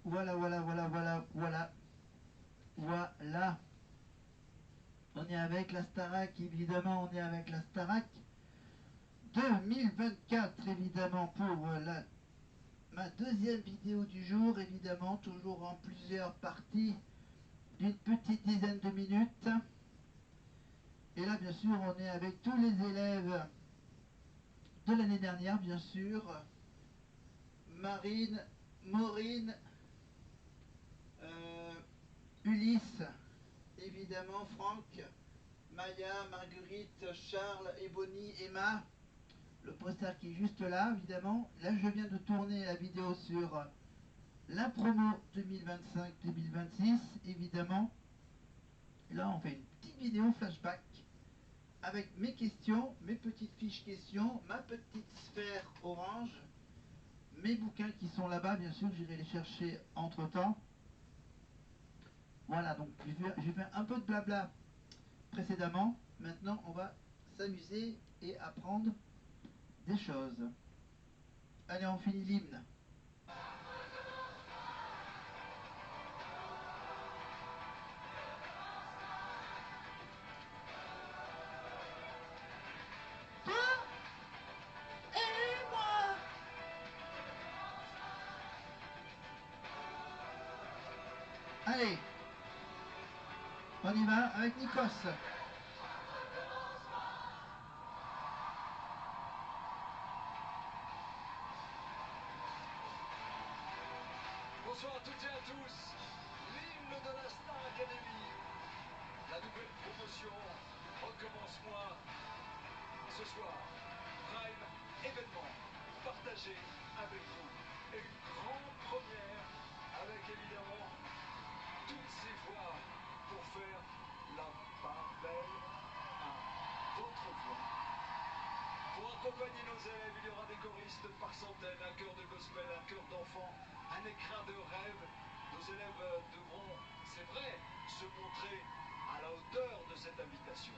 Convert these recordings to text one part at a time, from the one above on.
Voilà, voilà, voilà, voilà, voilà. Voilà. On est avec la Starac, évidemment, on est avec la Starac 2024, évidemment, pour ma deuxième vidéo du jour, évidemment, toujours en plusieurs parties d'une petite dizaine de minutes. Et là, bien sûr, on est avec tous les élèves de l'année dernière, bien sûr. Marine, Maureen, Ulysse, évidemment, Franck, Maya, Marguerite, Charles, Ebony, Emma. Le poster qui est juste là, évidemment. Là, je viens de tourner la vidéo sur la promo 2025-2026, évidemment. Et là, on fait une petite vidéo flashback avec mes questions, mes petites fiches questions, ma petite sphère orange, mes bouquins qui sont là-bas, bien sûr, j'irai les chercher entre-temps. Voilà, donc j'ai fait un peu de blabla précédemment. Maintenant, on va s'amuser et apprendre des choses. Allez, on finit l'hymne. Allez, on y va avec Nikos. Bonsoir à toutes et à tous. L'hymne de la Star Academy. La nouvelle promotion Recommence-moi. Ce soir, Prime événement partagé avec vous. Et une grande première avec évidemment toutes ces voix pour faire la part belle à votre voix. Pour accompagner nos élèves, il y aura des choristes par centaines, un chœur de gospel, un chœur d'enfants, un écrin de rêve. Nos élèves devront, c'est vrai, se montrer à la hauteur de cette invitation.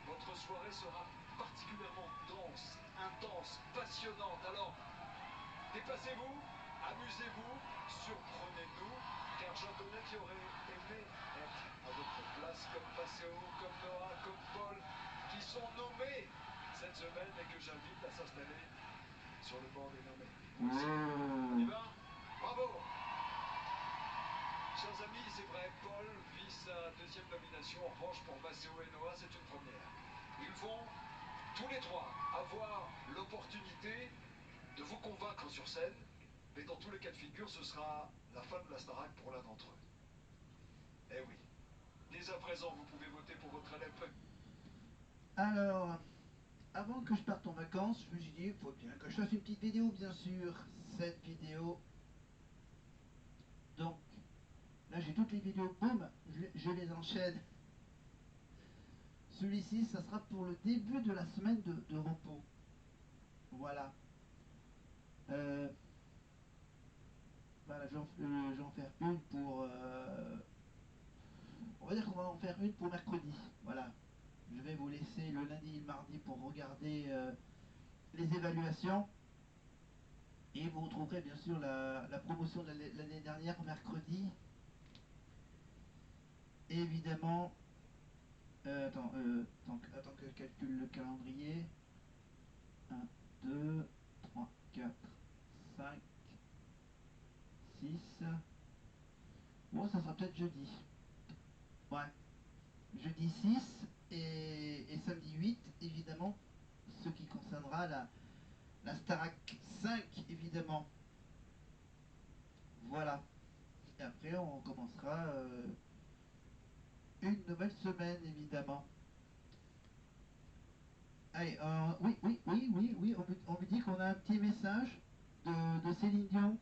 Votre soirée sera particulièrement dense, intense, passionnante. Alors, dépassez-vous, amusez-vous, surprenez-nous, car j'adonnais qui aurait aimé être à votre place, comme Passéo, comme Noah, comme Paul, qui sont nommés cette semaine et que j'invite à s'installer sur le banc des nommés. On y va? Bravo! Chers amis, c'est vrai, Paul vit sa deuxième nomination. En revanche, pour Passéo et Noah, c'est une première. Ils vont tous les trois avoir l'opportunité de vous convaincre sur scène, mais dans tous les cas de figure, ce sera la fin de la Starac pour l'un d'entre eux. Eh oui, dès à présent, vous pouvez voter pour votre élève. Alors, avant que je parte en vacances, je me suis dit, il faut bien que je fasse une petite vidéo, bien sûr. Cette vidéo. Donc, là j'ai toutes les vidéos, boum, je les enchaîne. Celui-ci, ça sera pour le début de la semaine de repos. Voilà. Voilà, je vais en faire une pour... on va dire qu'on va en faire une pour mercredi. Voilà. Je vais vous laisser le lundi et le mardi pour regarder les évaluations. Et vous retrouverez bien sûr la promotion de l'année dernière mercredi. Et évidemment, attends que je calcule le calendrier. 1, 2, 3, 4, 5, 6. Bon, ça sera peut-être jeudi. Ouais. Jeudi 6 et samedi 8, évidemment, ce qui concernera la Starac 5, évidemment. Voilà. Et après, on commencera une nouvelle semaine, évidemment. Allez, oui, on me dit qu'on a un petit message de Céline Dion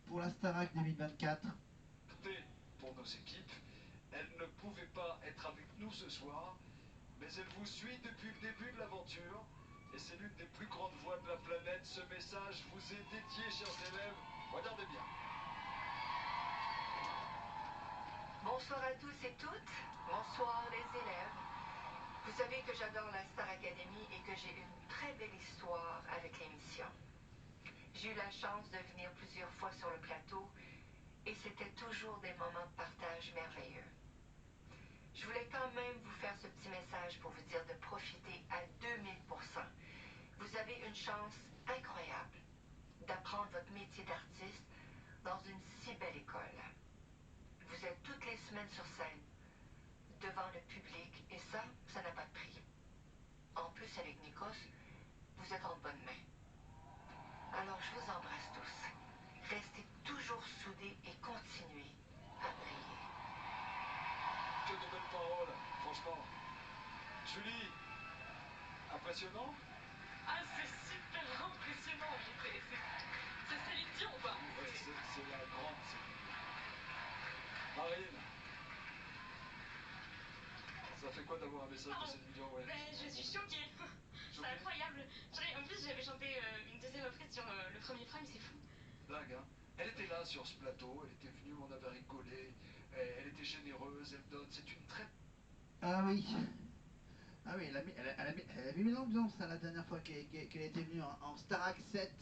pour la Starac 2024. Pour nos équipes, elle ne pouvait pas être avec nous ce soir, mais elle vous suit depuis le début de l'aventure, et c'est l'une des plus grandes voix de la planète. Ce message vous est dédié, chers élèves. Regardez bien. Bonsoir à tous et toutes. Bonsoir les élèves. Vous savez que j'adore la Star Academy et que j'ai une très belle histoire avec l'émission. J'ai eu la chance de venir plusieurs fois sur le plateau et c'était toujours des moments de partage merveilleux. Je voulais quand même vous faire ce petit message pour vous dire de profiter à 2000%. Vous avez une chance incroyable d'apprendre votre métier d'artiste dans une si belle école. Vous êtes toutes les semaines sur scène, devant le public, et ça n'a pas de prix. En plus, avec Nikos, vous êtes en bonne main. Alors, je vous embrasse tous. Restez toujours soudés et continuez à briller. Que de belles paroles, franchement. Julie, impressionnant? Ah, c'est super impressionnant. C'est Céline Dion, quoi. Ouais, c'est la grande Céline Dion. Marine, ça fait quoi d'avoir un message de Céline Dion, ouais? Ben, je suis choquée. C'est Choquée? incroyable. En plus, j'avais chanté une deuxième reprise sur le premier Prime, c'est fou. Dingue, hein? Elle était là sur ce plateau, elle était venue, on avait rigolé, elle était généreuse, elle donne, c'est une très... Ah oui. Ah oui, elle avait mis l'ambiance hein, la dernière fois qu'elle était venue en Starac 7,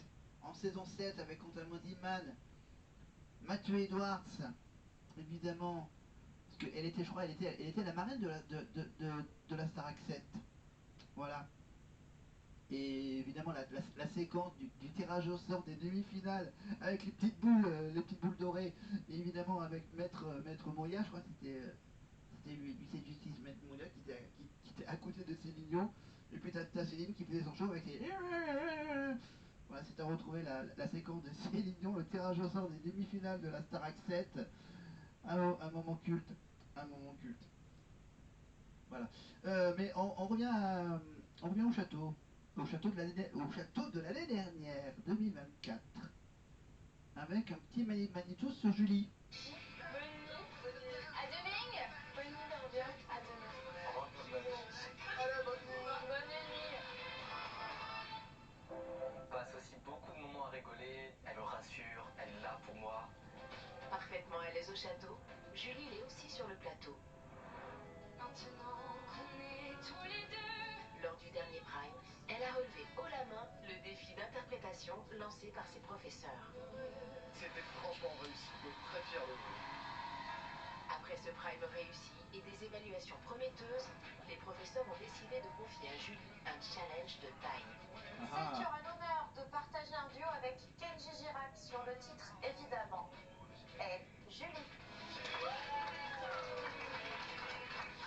en saison 7 avec Quentin Diman, Mathieu Edwards, évidemment. Parce qu'elle était, je crois, elle était la marraine de la Starac 7. Voilà. Et évidemment, la séquence du tirage au sort des demi-finales avec les petites boules dorées, et évidemment avec Maître Moya, je crois que c'était l'huissier de justice, Maître Moya, qui était à côté de Céline Dion. Et puis t'as Céline qui faisait son show avec ses... Voilà, c'est à retrouver la séquence de Céline Dion, le tirage au sort des demi-finales de la Starac 7. Un moment culte. Un moment culte. Voilà. Mais on revient au château de l'année dernière, 2024, avec un petit Manitou sur Julie. Bonne nuit. À demain. Bonne nuit, Barbia. À demain. Au revoir, Allez, bonne nuit. Bonne nuit. On passe aussi beaucoup de moments à rigoler. Elle me rassure, elle est là pour moi. Parfaitement à l'aise au château, Julie est aussi sur le plateau. Maintenant qu'on est tous les deux. Lors du dernier Prime, elle a relevé haut la main le défi d'interprétation lancé par ses professeurs. C'était franchement réussi, je suis très fier de vous. Après ce Prime réussi et des évaluations prometteuses, les professeurs ont décidé de confier à Julie un challenge de taille. Celle qui aura l'honneur de partager un duo avec Kenji Girac sur le titre, évidemment, est Julie.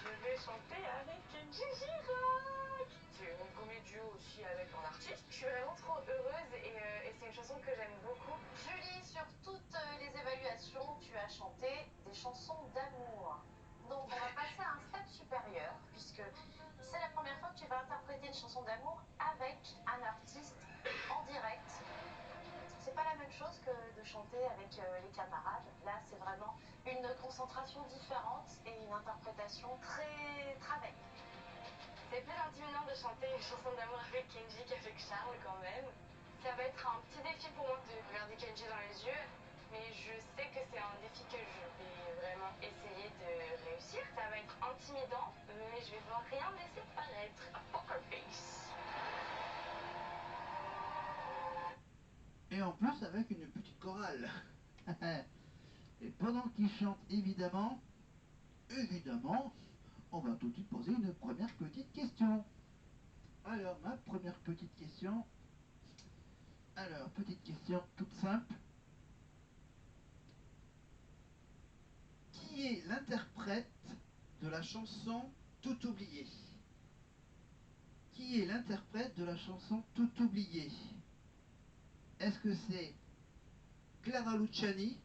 Je vais chanter avec Kenji Girac. C'est mon premier duo aussi avec un artiste. Je suis vraiment trop heureuse et c'est une chanson que j'aime beaucoup. Julie, sur toutes les évaluations, tu as chanté des chansons d'amour. Donc on va passer à un step supérieur, puisque c'est la première fois que tu vas interpréter une chanson d'amour avec un artiste en direct. C'est pas la même chose que de chanter avec les camarades. Là, c'est vraiment une concentration différente et une interprétation très travaillée. C'est plus intimidant de chanter une chanson d'amour avec Kenji qu'avec Charles quand même. Ça va être un petit défi pour moi de regarder Kenji dans les yeux, mais je sais que c'est un défi que je vais vraiment essayer de réussir. Ça va être intimidant, mais je vais devoir rien laisser paraître. A poker face. Et en plus avec une petite chorale. Et pendant qu'il chante, évidemment, on va tout de suite poser une première petite question. Alors, ma première petite question. Alors, petite question toute simple. Qui est l'interprète de la chanson Tout oublié? Qui est l'interprète de la chanson Tout oublié? Est-ce que c'est Clara Luciani,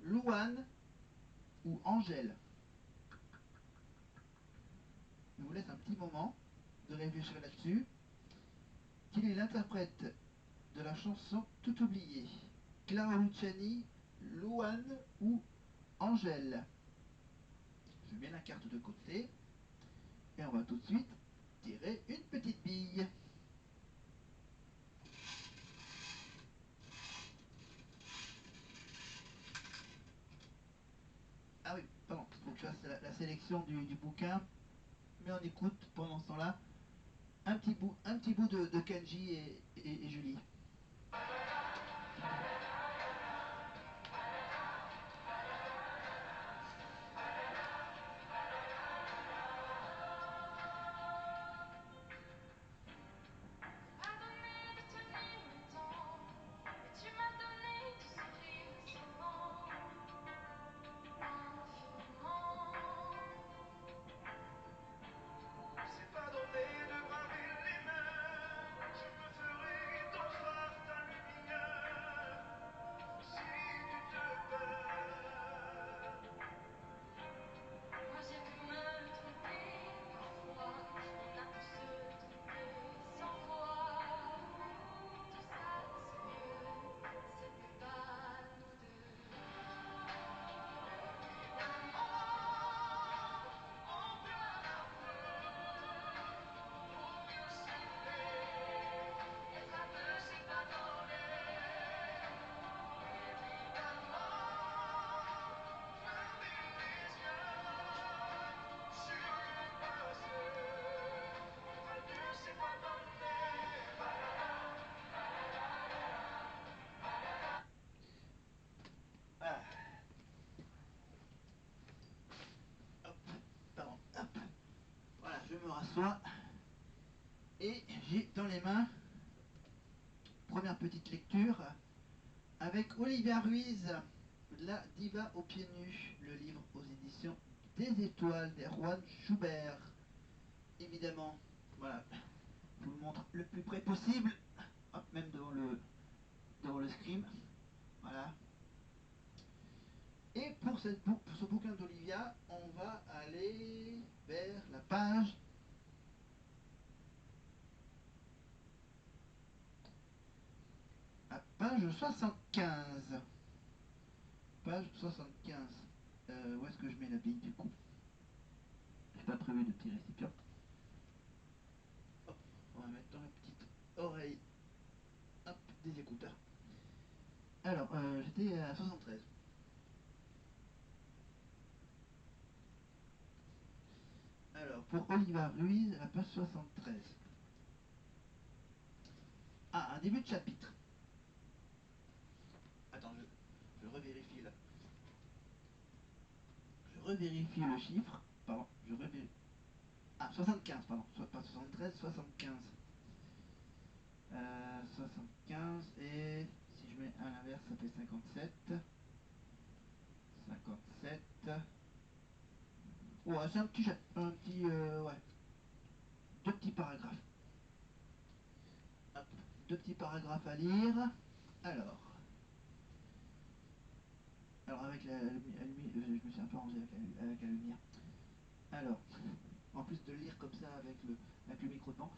Louane ou Angèle? Je vous laisse un petit moment de réfléchir là-dessus. Quel est l'interprète de la chanson Tout oublié? Clara Luciani, Louane ou Angèle? Je mets la carte de côté et on va tout de suite tirer une petite bille. Ah oui, pardon, il faut que je fasse la sélection du bouquin, mais on écoute pendant ce temps-là un petit bout de Kenji et Julie. Pas donné de tenir longtemps, mais tu m'as donné du sourire souvent, infiniment. C'est pas donné de braver les mers, je me ferai ton phare, ta lumière, si tu te perds. Moi j'ai pu me tromper parfois, on a pu se tromper 100 fois. Tout ça c'est mieux, c'était pas nous deux. L'amour en plein amour, pour mieux s'aimer, être à deux c'est pas donné. Évidemment, fermer les yeux sur le passé, être à deux c'est pas donné. Ah. Hop, pardon, hop. Voilà, je me rassois. Et j'ai dans les mains, première petite lecture, avec Olivia Ruiz, La diva aux pieds nus, le livre aux éditions des Étoiles, des Juan Schubert. Évidemment, voilà, je vous le montre le plus près possible, hop, même devant le scream, voilà. Et pour ce bouquin d'Olivia, on va aller vers la page page 75. Page 75. Où est-ce que je mets la bille du coup? J'ai pas prévu de petit récipient. Hop, on va mettre dans la petite oreille. Hop, des écouteurs. Alors, j'étais à 73. Alors, pour Olivia Ruiz, la page 73. Ah, un début de chapitre. Attends, je revérifie là. Je revérifie le chiffre. Pardon, je revérifie. Ah, 75, pardon. Pas 73, 75. 75 et si je mets à l'inverse, ça fait 57. 57. Ouais, c'est un petit, ouais, deux petits paragraphes. Hop, deux petits paragraphes à lire. Alors, avec la lumière, je me suis un peu rangé avec la lumière. Alors, en plus de lire comme ça avec le micro devant.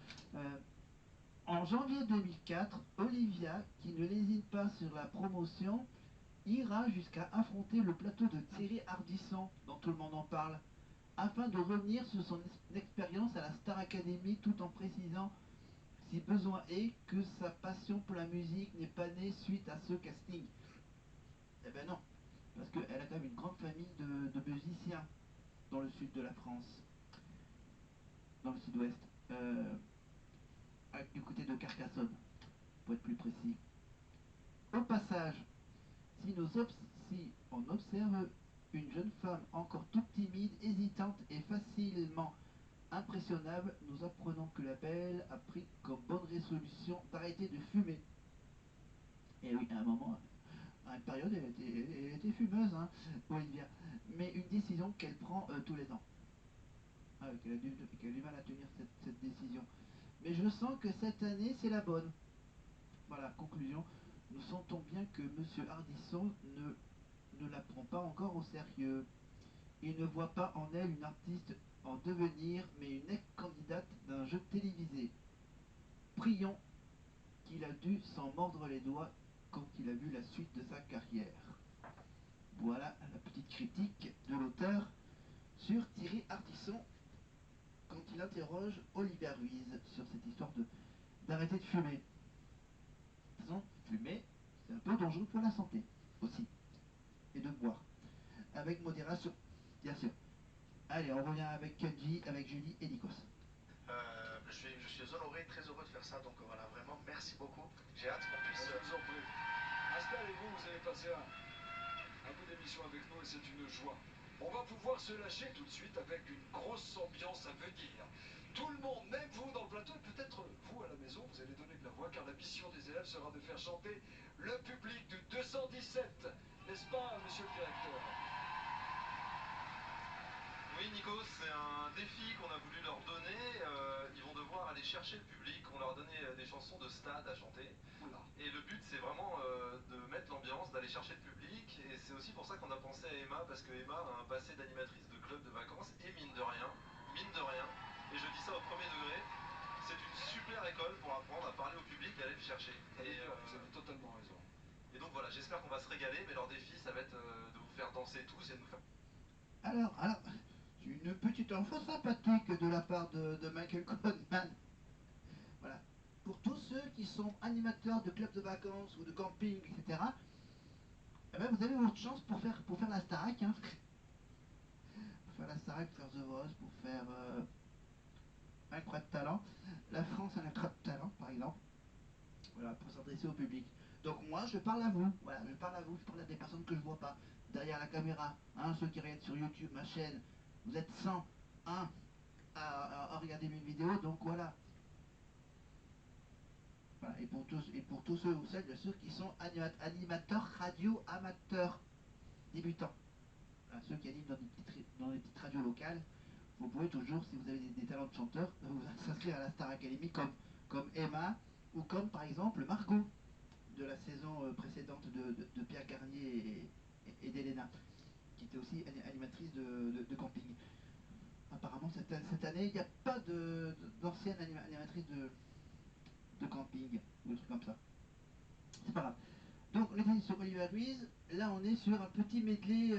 En janvier 2004, Olivia, qui ne lésine pas sur la promotion, ira jusqu'à affronter le plateau de Thierry Ardisson, dont tout le monde en parle, afin de revenir sur son expérience à la Star Academy tout en précisant, si besoin est, que sa passion pour la musique n'est pas née suite à ce casting. Eh ben non, parce qu'elle a quand même une grande famille de musiciens dans le sud de la France, dans le sud-ouest, du côté de Carcassonne, pour être plus précis. Au passage, si on observe une jeune femme encore toute timide, hésitante et facilement impressionnable, nous apprenons que la belle a pris comme bonne résolution d'arrêter de fumer. Et oui, à un moment, à une période, elle était fumeuse, hein, Olivia. Mais une décision qu'elle prend tous les ans. Ah, qu'elle a du mal à tenir cette décision. Mais je sens que cette année, c'est la bonne. Voilà, conclusion. Nous sentons bien que M. Ardisson ne la prend pas encore au sérieux. Il ne voit pas en elle une artiste en devenir, mais une ex-candidate d'un jeu télévisé. Prions qu'il a dû s'en mordre les doigts quand il a vu la suite de sa carrière. Voilà la petite critique de l'auteur sur Thierry Ardisson quand il interroge Olivia Ruiz sur cette histoire d'arrêter de fumer. De toute façon, fumer, c'est un peu dangereux pour la santé aussi. Et de boire. Avec modération, bien sûr. Allez, on revient avec Kenji, avec Julie et Nikos. Je suis honoré, très heureux de faire ça, donc voilà, vraiment merci beaucoup. J'ai hâte qu'on puisse allez-vous? Vous avez passé un bout d'émission avec nous et c'est une joie. On va pouvoir se lâcher tout de suite avec une grosse ambiance à venir. Tout le monde, même vous dans le plateau, et peut-être vous à la maison, vous allez donner de la voix, car la mission des élèves sera de faire chanter le public du 217. N'est-ce pas, monsieur le directeur? Oui, Nico, c'est un défi qu'on a voulu leur donner. Ils vont devoir aller chercher le public. On leur a donné des chansons de stade à chanter. Oula. Et le but, c'est vraiment de mettre l'ambiance, d'aller chercher le public. Et c'est aussi pour ça qu'on a pensé à Emma, parce que Emma a un passé d'animatrice de club de vacances. Et mine de rien, et je dis ça au premier degré, c'est une super école pour apprendre à parler au public et aller le chercher. Vous avez totalement raison. Et donc voilà, j'espère qu'on va se régaler, mais leur défi, ça va être de vous faire danser tous et de nous faire... Alors, c'est une petite info sympathique de la part de Michael Coleman. Voilà. Pour tous ceux qui sont animateurs de clubs de vacances ou de camping, etc., eh ben vous avez votre chance pour faire la Starac. Hein. Pour faire la Starac, pour faire The Voice, pour faire Incroyable Talent. La France a un Incroyable Talent, par exemple. Voilà, pour s'adresser au public. Donc moi, je parle à vous. Voilà, je parle à vous, je parle à des personnes que je vois pas. Derrière la caméra, hein, ceux qui regardent sur YouTube, ma chaîne, vous êtes 100, à regarder mes vidéos, donc voilà. Voilà, et pour tous ceux ou celles, ceux qui sont animateurs radio amateurs débutants, voilà, ceux qui animent dans des petites radios locales, vous pouvez toujours, si vous avez des talents de chanteur, vous inscrire à la Star Academy comme Emma ou comme par exemple Margot de la saison précédente de Pierre Garnier et d'Elena, qui était aussi animatrice de camping. Apparemment, cette année, il n'y a pas d'ancienne animatrice de camping ou des trucs comme ça. C'est pas grave. Donc, on était sur Oliver Ruiz. Là, on est sur un petit medley.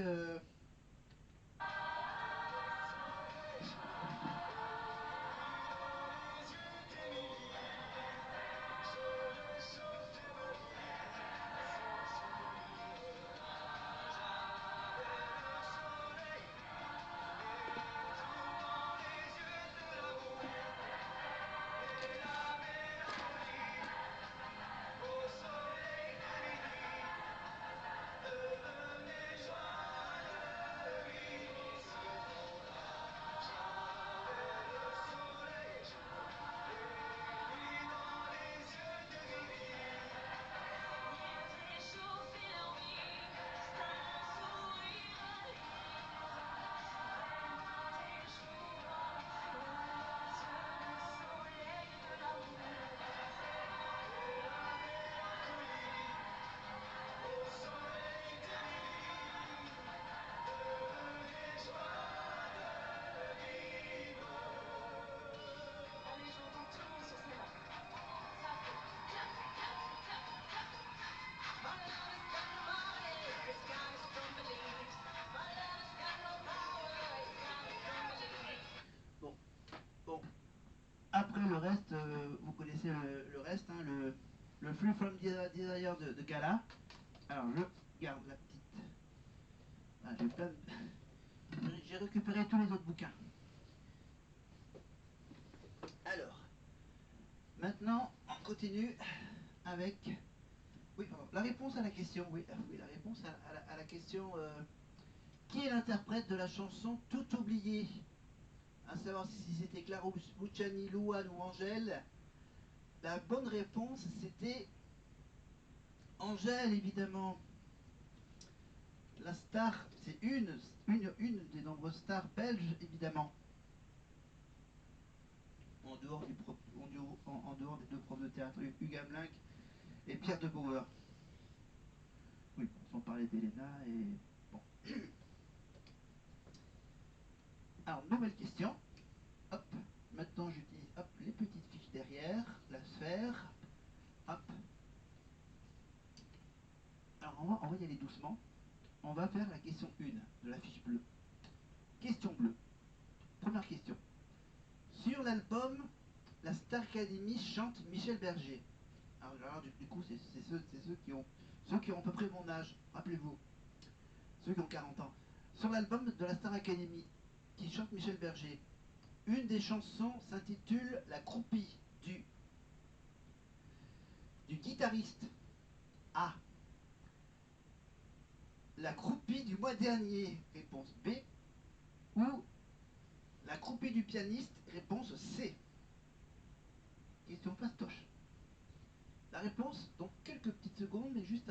Bon. Après le reste, vous connaissez le reste, hein, le Free From Desire de Gala. Alors je garde la petite. Ah, j'ai récupéré tous les autres bouquins. Alors, maintenant, on continue avec. Oui, pardon, la réponse à la question. Oui, la réponse à la question. Qui est l'interprète de la chanson Tout oublié? À savoir si c'était Clara Luciani, Louane ou Angèle. La bonne réponse, c'était Angèle, évidemment. La star, c'est une des nombreuses stars belges, évidemment. En dehors des deux profs de théâtre, Hugues Hamelin et Pierre de Bauer. Oui, sans parler d'Elena et... Bon. Alors, nouvelle question. Hop, maintenant j'utilise les petites fiches derrière, la sphère. Hop. Alors, on va y aller doucement. On va faire la question 1 de la fiche bleue. Question bleue. Première question. Sur l'album, la Star Academy chante Michel Berger. Alors du coup, c'est ceux qui ont à peu près mon âge, rappelez-vous. Ceux qui ont 40 ans. Sur l'album de la Star Academy, qui chante Michel Berger, une des chansons s'intitule La croupie du guitariste A. la croupie du mois dernier, réponse B, ou la croupie du pianiste, réponse C. Question fastoche. La réponse dans quelques petites secondes, mais juste avant.